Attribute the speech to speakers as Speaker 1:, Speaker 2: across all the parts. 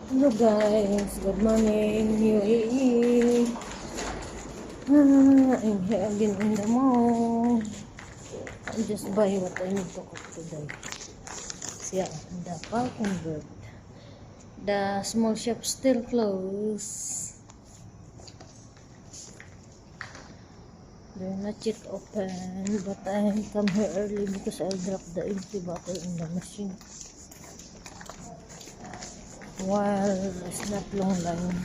Speaker 1: Hello guys, good morning, UAE. I'm here again in the mall. I just buy what I need to cook today. So yeah, the Falcon Bird. The small shop still closed. They're not yet open, but I come here early because I'll drop the empty bottle in the machine. While it's not long line.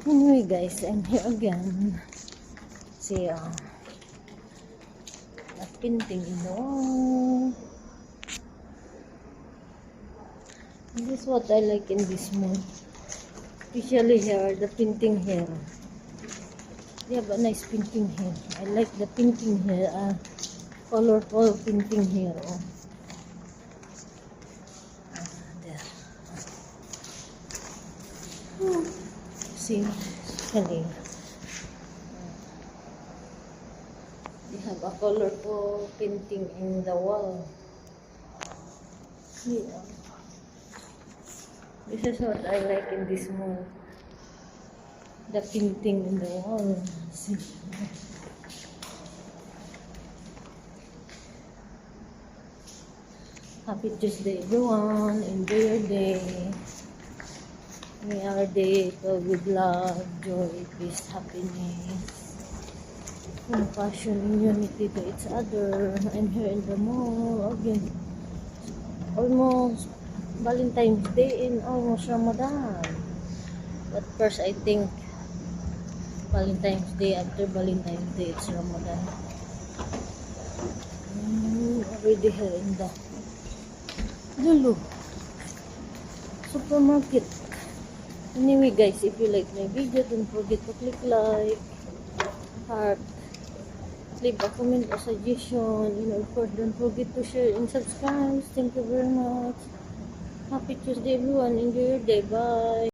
Speaker 1: Anyway guys, I'm here again. See the painting in the wall. This is what I like in this mall. Especially here, the painting here. They have a nice painting here. I like the painting here. Colorful painting here. Oh. There. See, really. They have a colorful painting in the wall. Yeah. This is what I like in this mall. The painting in the wall. See. Happy Tuesday everyone. Enjoy your day. May our day filled with love, joy, peace, happiness, compassion, and unity to each other. I'm here in the mall again. Almost Valentine's Day and almost Ramadan. But first I think Valentine's Day, after Valentine's Day it's Ramadan. Already here in the Lulu supermarket. Anyway guys, if you like my video, don't forget to click like, heart, leave a comment or suggestion, and of course don't forget to share and subscribe. Thank you very much. Happy Tuesday everyone. Enjoy your day. Bye.